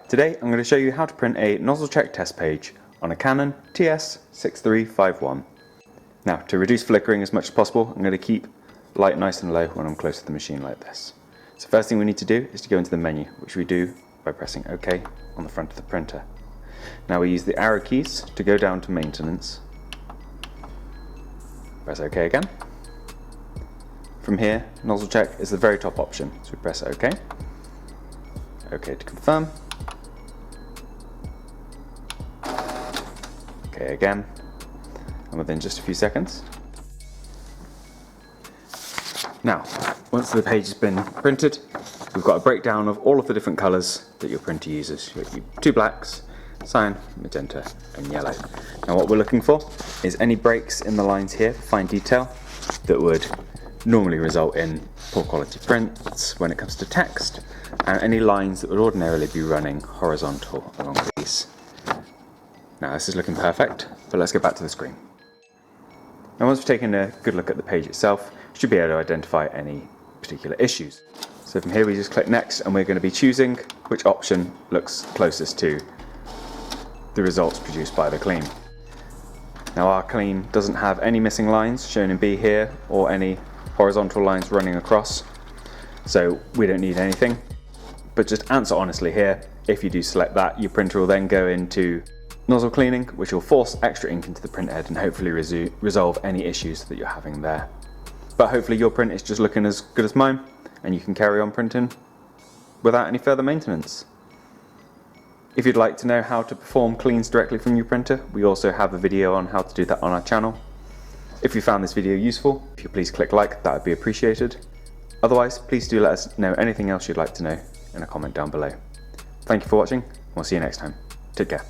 Today I'm going to show you how to print a nozzle check test page on a Canon TS6351. Now, to reduce flickering as much as possible, I'm going to keep light nice and low when I'm close to the machine like this. So first thing we need to do is to go into the menu, which we do by pressing OK on the front of the printer. Now we use the arrow keys to go down to maintenance. Press OK again. From here, nozzle check is the very top option, so we press OK. OK to confirm. OK again, and within just a few seconds. Now, once the page has been printed, we've got a breakdown of all of the different colours that your printer uses. You've got two blacks, cyan, magenta and yellow. Now what we're looking for is any breaks in the lines here for fine detail that would normally result in poor quality prints when it comes to text, and any lines that would ordinarily be running horizontal along these. Now this is looking perfect, but let's get back to the screen. Now once we've taken a good look at the page itself, you should be able to identify any particular issues. So from here we just click next, and we're going to be choosing which option looks closest to the results produced by the clean. Now our clean doesn't have any missing lines shown in B here, or any horizontal lines running across, so we don't need anything. But just answer honestly here, if you do select that, your printer will then go into nozzle cleaning, which will force extra ink into the printhead and hopefully resolve any issues that you're having there. But hopefully your print is just looking as good as mine, and you can carry on printing without any further maintenance. If you'd like to know how to perform cleans directly from your printer, we also have a video on how to do that on our channel. If you found this video useful, if you please click like, that would be appreciated. Otherwise, please do let us know anything else you'd like to know in a comment down below. Thank you for watching, we'll see you next time. Take care.